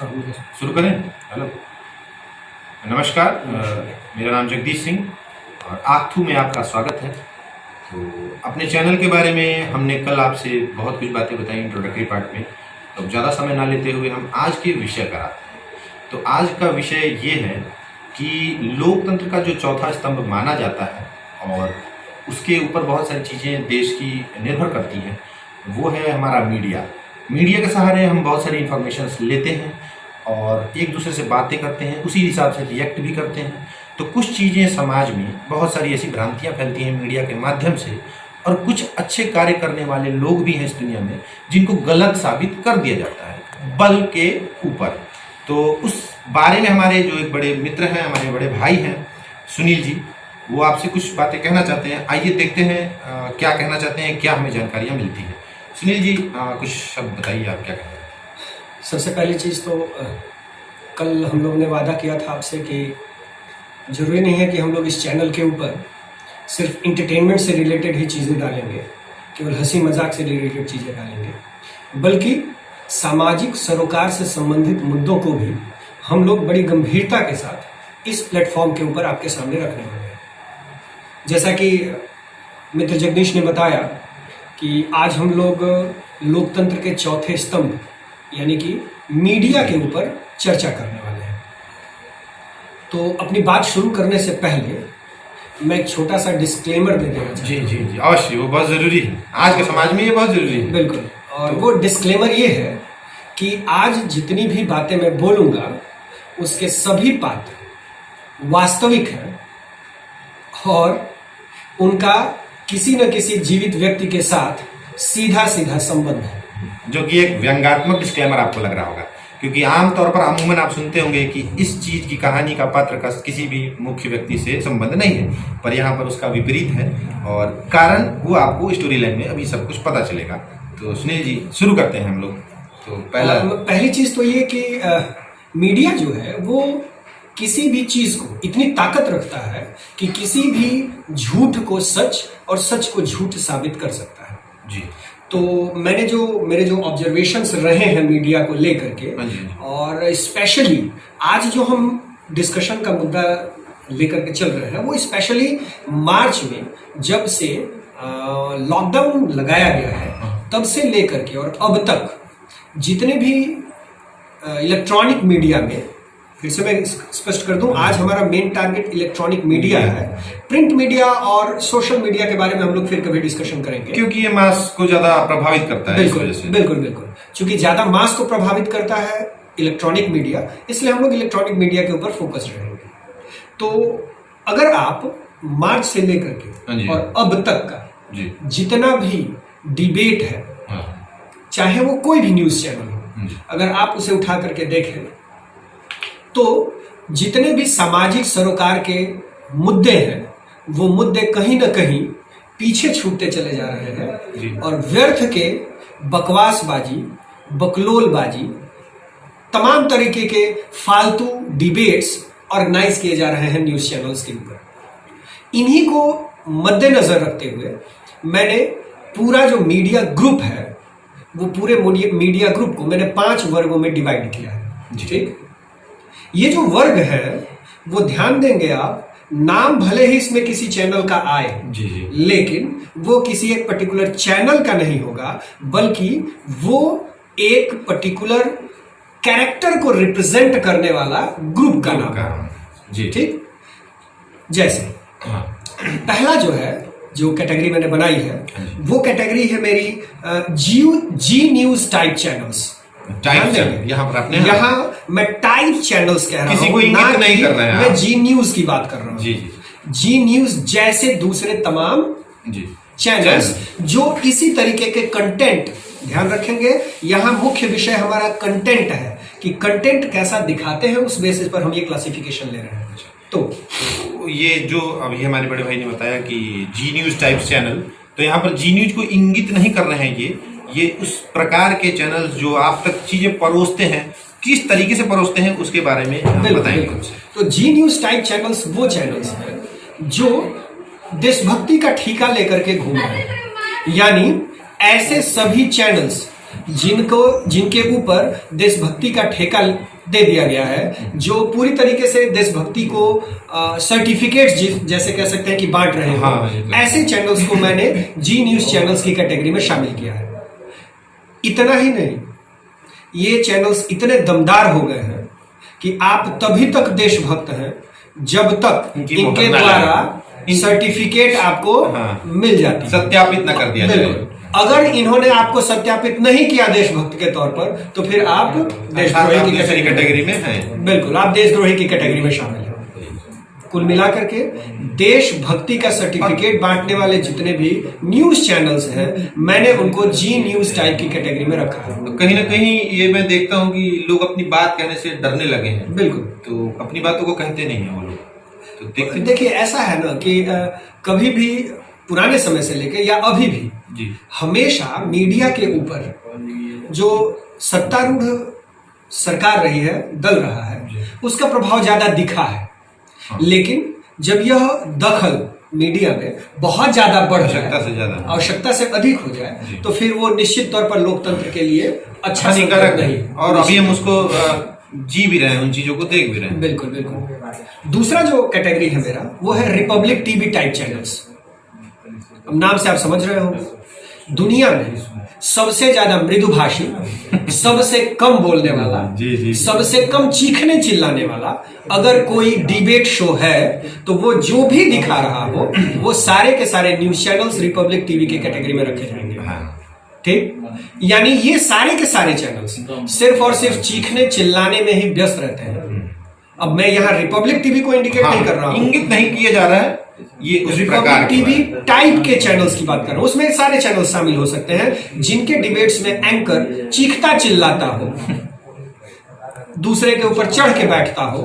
शुरू करें। हेलो, नमस्कार। मेरा नाम जगदीश सिंह और आगथू में आपका स्वागत है। तो अपने चैनल के बारे में हमने कल आपसे बहुत कुछ बातें बताई इंट्रोडक्टरी पार्ट में, तो ज़्यादा समय ना लेते हुए हम आज के विषय पर आते हैं। तो आज का विषय ये है कि लोकतंत्र का जो चौथा स्तंभ माना जाता है और उसके ऊपर बहुत सारी चीज़ें देश की निर्भर करती हैं, वो है हमारा मीडिया। मीडिया के सहारे हम बहुत सारी इन्फॉर्मेशंस लेते हैं और एक दूसरे से बातें करते हैं, उसी हिसाब से रिएक्ट भी करते हैं। तो कुछ चीज़ें समाज में बहुत सारी ऐसी भ्रांतियाँ फैलती हैं मीडिया के माध्यम से, और कुछ अच्छे कार्य करने वाले लोग भी हैं इस दुनिया में जिनको गलत साबित कर दिया जाता है बल के ऊपर। तो उस बारे में हमारे जो एक बड़े मित्र हैं, हमारे बड़े भाई हैं सुनील जी, वो आपसे कुछ बातें कहना चाहते हैं। आइए देखते हैं क्या कहना चाहते हैं, क्या हमें जानकारियाँ मिलती हैं। सुनील जी, कुछ शब्द बताइए, आप क्या कहते हैं। सबसे पहली चीज़ तो कल हम लोग ने वादा किया था आपसे कि ज़रूरी नहीं है कि हम लोग इस चैनल के ऊपर सिर्फ इंटरटेनमेंट से रिलेटेड ही चीज़ें डालेंगे, केवल हंसी मजाक से रिलेटेड चीज़ें डालेंगे, बल्कि सामाजिक सरोकार से संबंधित मुद्दों को भी हम लोग बड़ी गंभीरता के साथ इस प्लेटफॉर्म के ऊपर आपके सामने रखने वाले हैं। जैसा कि मित्र जगदीश ने बताया कि आज हम लोग लोकतंत्र के चौथे स्तंभ यानी कि मीडिया के ऊपर चर्चा करने वाले हैं। तो अपनी बात शुरू करने से पहले मैं एक छोटा सा डिस्क्लेमर दे देना चाहता हूँ। जी, अवश्य, वो बहुत ज़रूरी है। आज के समाज में ये बहुत ज़रूरी है। बिल्कुल। और वो डिस्क्लेमर ये है कि आज जितनी भी बातें मैं बोलूँगा उसके सभी पात्र वास्तविक हैं और उनका किसी न किसी जीवित व्यक्ति के साथ सीधा सीधा संबंध है। जो कि एक व्यंग्यात्मक डिस्क्लेमर आपको लग रहा होगा, क्योंकि आमतौर पर अमूमन आप सुनते होंगे कि इस चीज की कहानी का पात्र का किसी भी मुख्य व्यक्ति से संबंध नहीं है, पर यहाँ पर उसका विपरीत है और कारण वो आपको स्टोरी लाइन में अभी सब कुछ पता चलेगा। तो सुनील जी, शुरू करते हैं हम लोग। तो पहली चीज तो ये कि मीडिया जो है वो किसी भी चीज को इतनी ताकत रखता है कि किसी भी झूठ को सच और सच को झूठ साबित कर सकता है। जी। तो मेरे जो ऑब्जर्वेशंस रहे हैं मीडिया को लेकर के, और स्पेशली आज जो हम डिस्कशन का मुद्दा लेकर के चल रहे हैं वो स्पेशली मार्च में जब से लॉकडाउन लगाया गया है तब से लेकर के और अब तक जितने भी इलेक्ट्रॉनिक मीडिया में, फिर से मैं स्पष्ट कर दूं, आज हमारा मेन टारगेट इलेक्ट्रॉनिक मीडिया है। प्रिंट मीडिया और सोशल मीडिया के बारे में हम लोग फिर कभी डिस्कशन करेंगे, क्योंकि ये मास को ज्यादा प्रभावित करता है। बिल्कुल। चूंकि ज्यादा मास को प्रभावित करता है इलेक्ट्रॉनिक मीडिया, इसलिए हम लोग इलेक्ट्रॉनिक मीडिया के ऊपर फोकस रहेंगे। तो अगर आप मार्च से लेकर के और अब तक का जितना भी डिबेट है, चाहे वो कोई भी न्यूज चैनल हो, अगर आप उसे उठा करके देखें तो जितने भी सामाजिक सरोकार के मुद्दे हैं वो मुद्दे कहीं ना कहीं पीछे छूटते चले जा रहे हैं और व्यर्थ के बकवासबाजी, बकलोलबाजी, तमाम तरीके के फालतू डिबेट्स ऑर्गेनाइज किए जा रहे हैं न्यूज चैनल्स के ऊपर। इन्हीं को मद्देनजर रखते हुए मैंने पूरा जो मीडिया ग्रुप है वो पूरे मीडिया ग्रुप को मैंने 5 वर्गों में डिवाइड किया है। ठीक, ये जो वर्ग है वो ध्यान देंगे आप, नाम भले ही इसमें किसी चैनल का आए, लेकिन वो किसी एक पर्टिकुलर चैनल का नहीं होगा, बल्कि वो एक पर्टिकुलर कैरेक्टर को रिप्रेजेंट करने वाला ग्रुप का नाम है। ठीक, जैसे पहला जो कैटेगरी मैंने बनाई है वो कैटेगरी है मेरी जी न्यूज टाइप चैनल्स। यहाँ पर आपने मैं टाइप चैनल्स कह रहा हूं, किसी को इंगित नहीं कर रहे हैं। मैं जी न्यूज की बात कर रहा हूं। जी न्यूज जैसे दूसरे तमाम चैनल्स जो इसी तरीके के कंटेंट, ध्यान रखेंगे यहाँ मुख्य विषय हमारा कंटेंट है कि कंटेंट कैसा दिखाते हैं, उस बेसिस पर हम ये क्लासिफिकेशन ले रहे हैं। तो ये जो अभी हमारे बड़े भाई ने बताया कि जी न्यूज टाइप चैनल, तो यहाँ पर जी न्यूज को इंगित नहीं कर रहे हैं। ये उस प्रकार के चैनल्स जो आप तक चीजें परोसते हैं, किस तरीके से परोसते हैं उसके बारे में बताएंगे। तो जी न्यूज टाइप चैनल्स वो चैनल्स हैं जो देशभक्ति का ठीका लेकर के घूम रहे हैं, यानी ऐसे सभी चैनल्स जिनके ऊपर देशभक्ति का ठेका दे दिया गया है, जो पूरी तरीके से देशभक्ति को सर्टिफिकेट्स जैसे कह सकते हैं कि बांट रहे हैं, ऐसे चैनल्स को मैंने जी न्यूज चैनल्स की कैटेगरी में शामिल किया है। इतना ही नहीं, ये चैनल्स इतने दमदार हो गए हैं कि आप तभी तक देशभक्त हैं जब तक इनके द्वारा सर्टिफिकेट आपको मिल जाती है, सत्यापित न कर दिया जाए। अगर इन्होंने आपको सत्यापित नहीं किया देशभक्त के तौर पर, तो फिर आप देशद्रोही की कैटेगरी में हैं। बिल्कुल, आप देशद्रोही की कैटेगरी में शामिल हैं। कुल मिलाकर के देशभक्ति का सर्टिफिकेट बांटने वाले जितने भी न्यूज चैनल्स हैं, मैंने उनको जी न्यूज टाइप की कैटेगरी में रखा है। तो कहीं ना कहीं ये मैं देखता हूँ कि लोग अपनी बात कहने से डरने लगे हैं। बिल्कुल, तो अपनी बातों को कहते नहीं है वो लोग। तो देखिए ऐसा है ना कि कभी भी पुराने समय से लेकर या अभी भी जी, हमेशा मीडिया के ऊपर जो सत्तारूढ़ सरकार रही है, दल रहा है, उसका प्रभाव ज्यादा दिखा है। लेकिन जब यह दखल मीडिया में बहुत ज्यादा बढ़ जाए, आवश्यकता से अधिक हो जाए, तो फिर वो निश्चित तौर पर लोकतंत्र के लिए अच्छा हानिकारक नहीं। और अभी हम उसको जी भी रहे हैं, उन चीजों को देख भी रहे हैं। बिल्कुल बिल्कुल। दूसरा जो कैटेगरी है मेरा, वो है रिपब्लिक टीवी टाइप चैनल्स। अब नाम से आप समझ रहे हो, दुनिया में सबसे ज्यादा मृदुभाषी, सबसे कम बोलने वाला, सबसे कम चीखने चिल्लाने वाला अगर कोई डिबेट शो है, तो वो जो भी दिखा रहा हो, वो सारे के सारे न्यूज चैनल्स रिपब्लिक टीवी की कैटेगरी में रखे जाएंगे। ठीक, यानी ये सारे के सारे चैनल्स सिर्फ और सिर्फ चीखने चिल्लाने में ही व्यस्त रहते हैं। अब मैं यहाँ रिपब्लिक टीवी को इंडिकेट नहीं कर रहा हूँ, इंगित नहीं किया जा रहा है, ये रिपब्लिक टीवी टाइप के चैनल्स की बात कर रहा हूं। उसमें सारे चैनल शामिल हो सकते हैं जिनके डिबेट्स में एंकर चीखता चिल्लाता हो, दूसरे के ऊपर चढ़ के बैठता हो,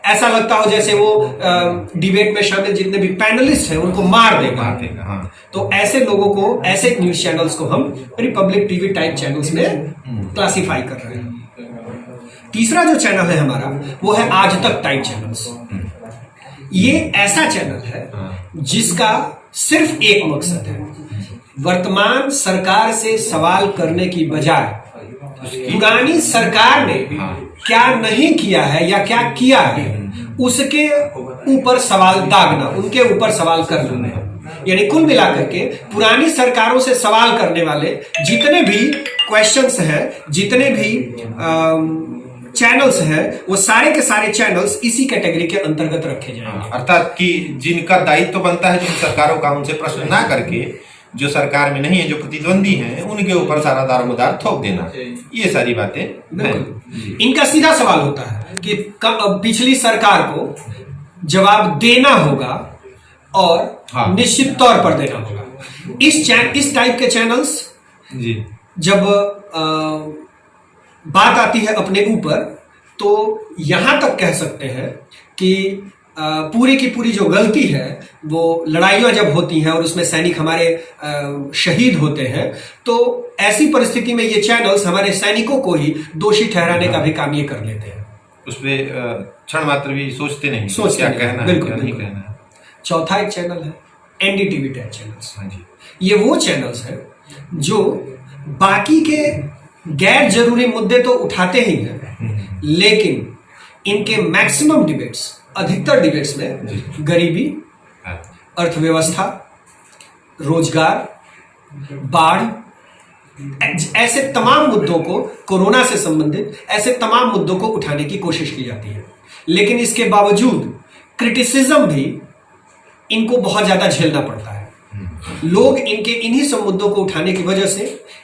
ऐसा लगता हो जैसे वो डिबेट में शामिल जितने भी पैनलिस्ट हैं उनको मार देगा। तो ऐसे लोगों को, ऐसे न्यूज चैनल्स को हम रिपब्लिक टीवी टाइप चैनल्स में क्लासिफाई कर रहे हैं। तीसरा जो चैनल है हमारा, वो है आज तक टाइप चैनल्स। ये ऐसा चैनल है जिसका सिर्फ एक मकसद है, वर्तमान सरकार से सवाल करने की बजाय पुरानी सरकार ने क्या नहीं किया है या क्या किया है उसके ऊपर सवाल दागना, उनके ऊपर सवाल करना है। यानी कुल मिलाकर के पुरानी सरकारों से सवाल करने वाले जितने भी क्वेश्चंस हैं, जितने भी चैनल्स हैं, वो सारे के सारे चैनल्स इसी कैटेगरी के अंतर्गत रखे जाएंगे। अर्थात कि जिनका दायित्व बनता है जिन सरकारों का, उनसे प्रश्न ना करके जो सरकार में नहीं है, जो प्रतिद्वंदी हैं, उनके ऊपर सारा दारोमदार थोप देना, ये सारी बातें हैं। इनका सीधा सवाल होता है कि पिछली सरकार को जवाब देना होगा और निश्चित तौर पर देना होगा। इस टाइप के चैनल्स जब बात आती है अपने ऊपर, तो यहां तक कह सकते हैं कि पूरी की पूरी जो गलती है, वो लड़ाइयां जब होती हैं और उसमें सैनिक हमारे शहीद होते हैं, तो ऐसी परिस्थिति में ये चैनल्स हमारे सैनिकों को ही दोषी ठहराने का भी काम ये कर लेते हैं। उसमें क्षण मात्र भी सोचते नहीं, क्या कहना है, क्या नहीं कहना है। चौथा एक चैनल है एनडीटीवी टाइप चैनल्स। ये वो चैनल्स हैं जो बाकी के गैर जरूरी मुद्दे तो उठाते ही हैं, लेकिन इनके मैक्सिमम डिबेट्स, अधिकतर डिबेट्स में गरीबी, अर्थव्यवस्था, रोजगार, बाढ़, ऐसे तमाम मुद्दों को, कोरोना से संबंधित ऐसे तमाम मुद्दों को उठाने की कोशिश की जाती है। लेकिन इसके बावजूद क्रिटिसिज्म भी इनको बहुत ज्यादा झेलना पड़ता है। लोग इनके इन्हीं सब मुद्दों को उठाने की वजह से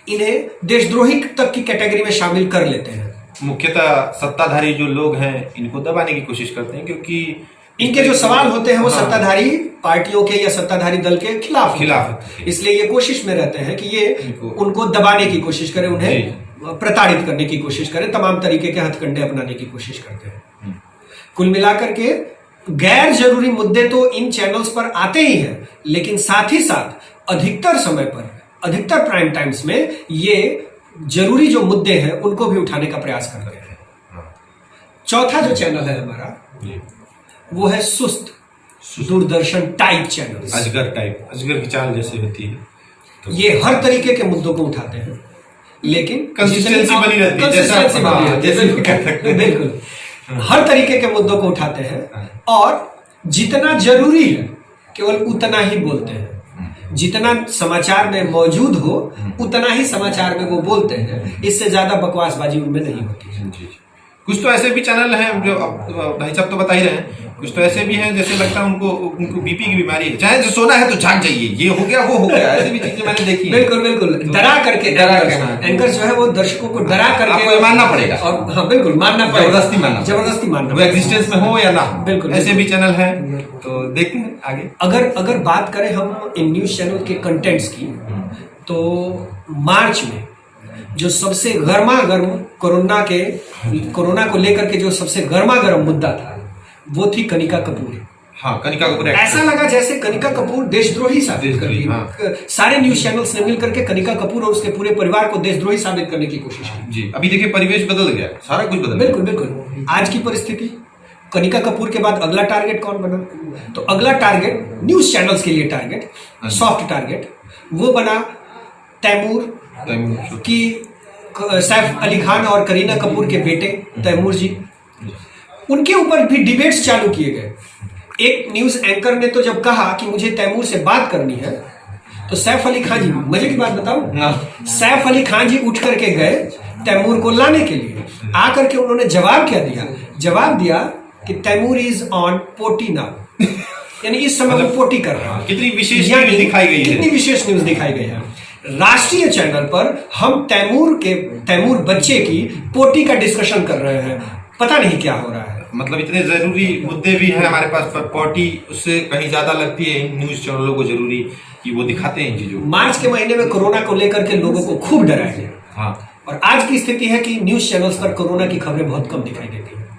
इन्हें देशद्रोही तक की कैटेगरी में शामिल कर लेते हैं। मुख्यतः सत्ताधारी जो लोग हैं इनको दबाने की कोशिश करते हैं, क्योंकि इनके जो सवाल होते हैं वो सत्ताधारी पार्टियों के या सत्ताधारी दल के खिलाफ इसलिए ये कोशिश में रहते हैं कि ये उनको दबाने की कोशिश करें, उन्हें प्रताड़ित करने की कोशिश करें, तमाम तरीके के हथकंडे अपनाने की कोशिश करते हैं। कुल मिलाकर के गैर जरूरी मुद्दे तो इन चैनल्स पर आते ही हैं, लेकिन साथ ही साथ अधिकतर समय पर, अधिकतर प्राइम टाइम्स में ये जरूरी जो मुद्दे हैं उनको भी उठाने का प्रयास कर रहे हैं। चौथा जो चैनल है हमारा, वो है सुस्त दूरदर्शन टाइप चैनल, अजगर टाइप, अजगर की चाल जैसे होती है। तो ये हर तरीके के मुद्दों को उठाते हैं, लेकिन कंसिस्टेंसी बनी रहती है, कंसिस्टेंसी बनी रहती है, जैसे कह सकते हैं। बिल्कुल हर तरीके के मुद्दों को उठाते हैं और जितना जरूरी है केवल उतना ही बोलते हैं। जितना समाचार में मौजूद हो उतना ही समाचार में वो बोलते हैं, इससे ज्यादा बकवासबाजी उनमें नहीं होती है। जी। कुछ तो ऐसे भी चैनल हैं जो भाई साहब तो बता ही रहे हैं, कुछ तो ऐसे भी हैं जैसे लगता है उनको बीपी की बीमारी है, चाहे जो सोना है तो जाग जाइए, ये हो गया वो हो गया, ऐसी भी चीजें मैंने देखी हैं। बिल्कुल बिल्कुल डरा करके एंकर जो है वो दर्शकों को डरा करके आपको मानना पड़ेगा, और हाँ बिल्कुल मानना पड़ेगा, जबरदस्ती मानना, वो एग्जिस्टेंस में हो या ना हो। बिल्कुल ऐसे भी चैनल हैं, तो देखते हैं आगे। अगर बात करें हम इन न्यूज चैनल के कंटेंट्स की, तो मार्च में जो सबसे गर्मा गर्म कोरोना को लेकर के जो सबसे गर्मा गर्म मुद्दा था वो थी कनिका कपूर। हाँ, कनिका कपूर ऐसा लगा जैसे कनिका कपूर देशद्रोही साबित कर दी। हाँ। सारे न्यूज चैनल्स ने मिलकर के कनिका कपूर और उसके पूरे परिवार को देशद्रोही साबित करने की कोशिश की। जी, अभी देखिए परिवेश बदल गया, सारा कुछ बदल गया। बिल्कुल बिल्कुल आज की परिस्थिति, कनिका कपूर के बाद अगला टारगेट कौन बना? तो अगला टारगेट न्यूज चैनल्स के लिए टारगेट, सॉफ्ट टारगेट वो बना तैमूर की, सैफ अली खान और करीना कपूर के बेटे तैमूर जी। उनके ऊपर भी डिबेट्स चालू किए गए। एक न्यूज एंकर ने तो जब कहा कि मुझे तैमूर से बात करनी है, तो सैफ अली खान जी, मजे की बात बताऊं, सैफ अली खान जी उठ करके गए तैमूर को लाने के लिए। आकर के उन्होंने जवाब क्या दिया? जवाब दिया कि Taimur is on potty now, यानी इस समय वो पोटी कर रहा है। कितनी विशेष न्यूज दिखाई गई है, कितनी विशेष न्यूज दिखाई गई है। राष्ट्रीय चैनल पर हम तैमूर बच्चे की पोटी का डिस्कशन कर रहे हैं, पता नहीं क्या हो रहा है। मतलब इतने जरूरी मुद्दे भी हैं हमारे पास, पर पोटी उससे कहीं ज्यादा लगती है इन न्यूज चैनलों को जरूरी कि वो दिखाते हैं इन चीजों। मार्च के महीने में कोरोना को लेकर के लोगों को खूब डराया गया। हाँ। और आज की स्थिति है कि न्यूज चैनल्स पर कोरोना की खबरें बहुत कम दिखाई देती हैं।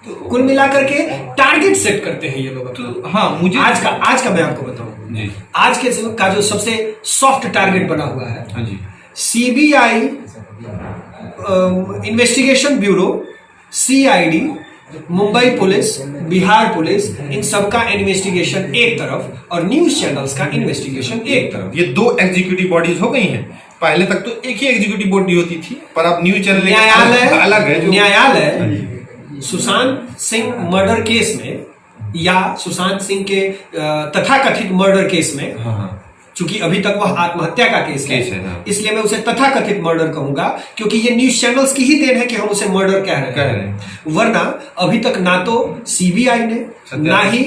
तो कुल मिलाकर के टारगेट सेट करते हैं ये लोग। तो हाँ, मुझे आज का मैं आपको बताऊं जी, आज के का जो सबसे सॉफ्ट टारगेट बना हुआ है, हाँ जी, CBI, investigation bureau, CID, Mumbai police, Bihar police, इन सबका इन्वेस्टिगेशन एक तरफ और न्यूज चैनल्स का इन्वेस्टिगेशन एक तरफ। ये दो एग्जीक्यूटिव बॉडीज हो गई हैं। पहले तक तो एक ही एग्जीक्यूटिव बॉडी होती थी, पर अब न्यूज चैनल अलग है। न्यायालय सुशांत सिंह मर्डर केस में या सुशांत सिंह के तथाकथित मर्डर केस में, चूंकि अभी तक वह आत्महत्या का केस है, इसलिए मैं उसे तथाकथित मर्डर कहूंगा, क्योंकि ये न्यूज चैनल्स की ही देन है कि हम उसे मर्डर कह रहे हैं। वरना अभी तक ना तो सीबीआई ने ना ही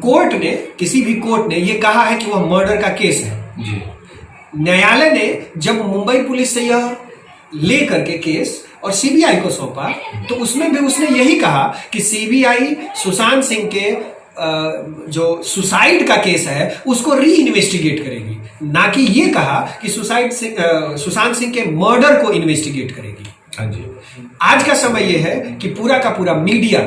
कोर्ट ने, किसी भी कोर्ट ने ये कहा है कि वह मर्डर का केस है। न्यायालय ने जब मुंबई पुलिस से यह ले करके केस और सीबीआई को सौंपा, तो उसमें भी उसने यही कहा कि सीबीआई सुशांत सिंह के जो सुसाइड का केस है उसको री इन्वेस्टिगेट करेगी, ना कि ये कहा कि सुशांत सिंह के मर्डर को इन्वेस्टिगेट करेगी। हाँ जी। आज का समय यह है कि पूरा का पूरा मीडिया,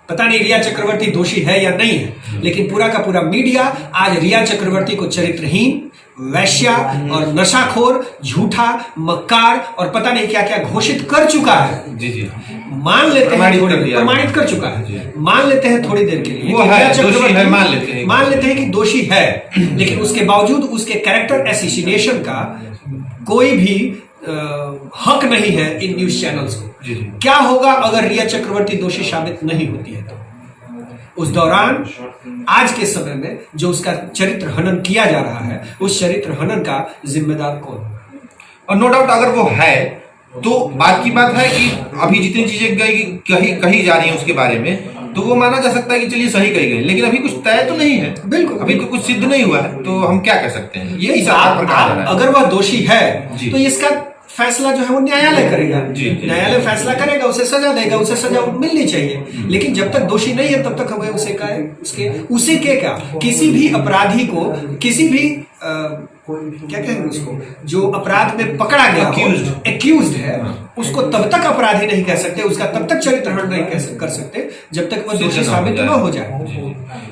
पता नहीं रिया चक्रवर्ती दोषी है या नहीं है, लेकिन पूरा का पूरा मीडिया आज रिया चक्रवर्ती को चरित्रहीन, वैश्या और नशाखोर, झूठा, मक्कार और पता नहीं क्या क्या घोषित कर चुका है। जी जी, मान लेते हैं, प्रमाणित कर चुका है। मान लेते हैं थोड़ी देर के लिए वो है, दोषी है, मान लेते हैं कि दोषी है, लेकिन उसके बावजूद उसके कैरेक्टर एसिसिनेशन का कोई भी हक नहीं है इन न्यूज चैनल्स को। क्या होगा अगर रिया चक्रवर्ती दोषी साबित नहीं होती है? तो उस दौरान आज के समय में जो उसका चरित्र हनन किया जा रहा है, उस चरित्र हनन का जिम्मेदार कौन? और नो डाउट अगर वो है तो बात की बात है कि अभी जितनी चीजें कही जा रही हैं उसके बारे में, तो वो माना जा सकता है कि चलिए सही कही गई, लेकिन अभी कुछ तय तो नहीं है। बिल्कुल, अभी तो कुछ सिद्ध नहीं हुआ है, तो हम क्या कह सकते हैं? ये इस आधार पर कहा जा रहा है। अगर वह दोषी है तो इसका फैसला जो है वो न्यायालय करेगा। न्यायालय फैसला करेगा, उसे सजा देगा, उसे सजा मिलनी चाहिए। लेकिन जब तक दोषी नहीं है तब तक हमें उसे क्या किसी भी अपराधी को, किसी भी क्या कहेंगे उसको, जो अपराध में पकड़ा गया, एक्यूज्ड है, उसको तब तक अपराधी नहीं कह सकते, उसका तब तक चरित्र हनन नहीं कर सकते जब तक वह दोषी साबित न हो जाए।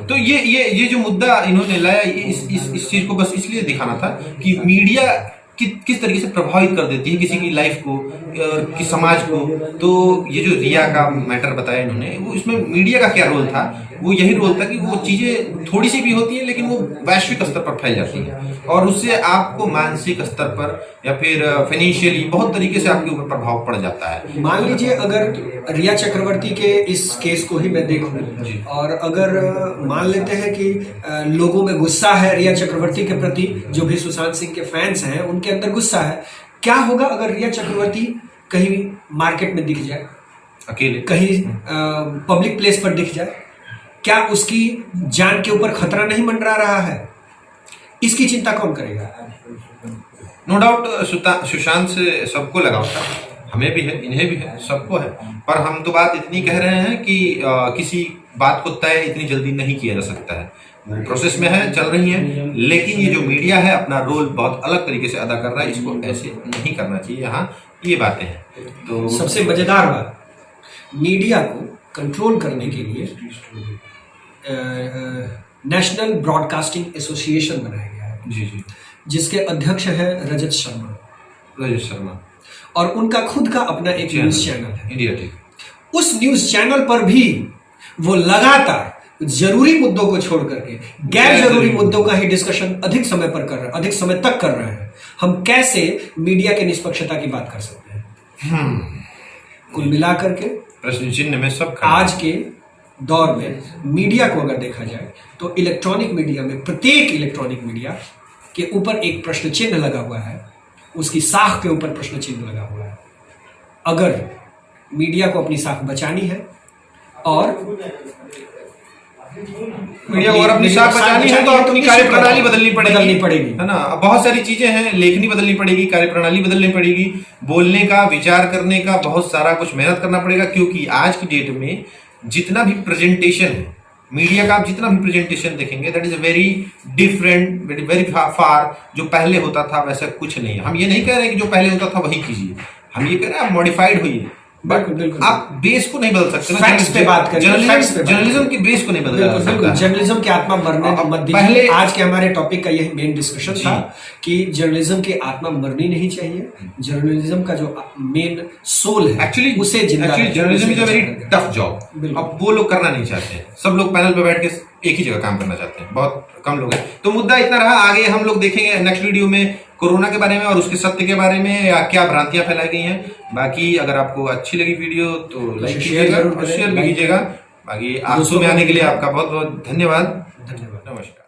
तो ये जो मुद्दा इन्होंने लाया, इस चीज को बस इसलिए दिखाना था कि मीडिया किस तरीके से प्रभावित कर देती है किसी की लाइफ को और किस समाज को। तो ये जो रिया का मैटर बताया इन्होंने, वो इसमें मीडिया का क्या रोल था वो यही रोल था कि वो चीजें थोड़ी सी भी होती है लेकिन वो वैश्विक स्तर पर फैल जाती है और उससे आपको मानसिक स्तर पर या फिर फाइनेंशियली बहुत तरीके से आपके ऊपर प्रभाव पड़ जाता है। मान लीजिए अगर रिया चक्रवर्ती के इस केस को ही मैं देखूं और अगर मान लेते हैं कि लोगों में गुस्सा है रिया चक्रवर्ती के प्रति, जो भी सुशांत सिंह के फैंस हैं उनके अंदर गुस्सा है, क्या होगा अगर रिया चक्रवर्ती कहीं मार्केट में दिख जाए, अकेले कहीं पब्लिक प्लेस पर दिख जाए, क्या उसकी जान के ऊपर खतरा नहीं मंडरा रहा है? इसकी चिंता कौन करेगा? नो डाउट सुशांत से सबको लगाव था, हमें भी है, इन्हें भी है, सबको है, पर हम तो बात इतनी कह रहे हैं कि किसी बात को तय इतनी जल्दी नहीं किया जा सकता है, वो प्रोसेस में है, चल रही है, लेकिन ये जो मीडिया है अपना रोल बहुत अलग तरीके से अदा कर रहा है, इसको ऐसे नहीं करना चाहिए। यहाँ ये बातें हैं। तो सबसे मजेदार बात, मीडिया को कंट्रोल करने के लिए नेशनल ब्रॉडकास्टिंग एसोसिएशन बनाया गया है, जी, जिसके अध्यक्ष है रजत शर्मा, और उनका खुद का अपना एक न्यूज चैनल है, इंडिया टीवी। उस न्यूज चैनल पर भी वो लगातार जरूरी मुद्दों को छोड़ करके गैर जरूरी मुद्दों का ही डिस्कशन अधिक समय तक कर रहे हैं। हम कैसे मीडिया के निष्पक्षता की बात कर सकते हैं? कुल मिलाकर के प्रश्न चिन्ह में सब आज के दौर में मीडिया को अगर देखा जाए तो इलेक्ट्रॉनिक मीडिया में प्रत्येक इलेक्ट्रॉनिक मीडिया के ऊपर एक प्रश्न चिन्ह लगा हुआ है, उसकी साख के ऊपर प्रश्न चिन्ह लगा हुआ है। अगर मीडिया को अपनी साख बचानी है और मीडिया को अपनी साख बचानी है तो अपनी कार्यप्रणाली बदलनी पड़ेगी, है ना। बहुत सारी चीजें हैं, लेखनी बदलनी पड़ेगी, कार्यप्रणाली बदलनी पड़ेगी, बोलने का, विचार करने का बहुत सारा कुछ मेहनत करना पड़ेगा, क्योंकि आज की डेट में जितना भी प्रेजेंटेशन है मीडिया का, आप जितना भी प्रेजेंटेशन देखेंगे that is very different, very far. जो पहले होता था वैसा कुछ नहीं है। हम ये नहीं कह रहे कि जो पहले होता था वही कीजिए, हम ये कह रहे हैं आप मॉडिफाइड होइए, बट आप बेस को नहीं बदल सकते। फैक्ट्स पे बात करें, जर्नलिज्म की बेस को नहीं बदला जा सकता। जर्नलिज्म की आत्मा मरने मत दीजिए। पहले आज के हमारे टॉपिक का यही मेन डिस्कशन था कि जर्नलिज्म की आत्मा मरनी नहीं चाहिए। जर्नलिज्म का जो मेन सोल है एक्चुअली उसे जिंदा journalism is a very tough job. अब वो लोग करना नहीं चाहते हैं, सब लोग पैनल पे बैठ के एक ही जगह काम करना चाहते हैं, बहुत कम लोग हैं। तो मुद्दा इतना रहा, आगे हम लोग देखेंगे नेक्स्ट वीडियो में कोरोना के बारे में और उसके सत्य के बारे में, या क्या भ्रांतियां फैलाई गई हैं। बाकी अगर आपको अच्छी लगी वीडियो तो लाइक कीजिएगा और शेयर भी कीजिएगा। बाकी आंसू में आने के लिए आपका बहुत बहुत धन्यवाद। नमस्कार।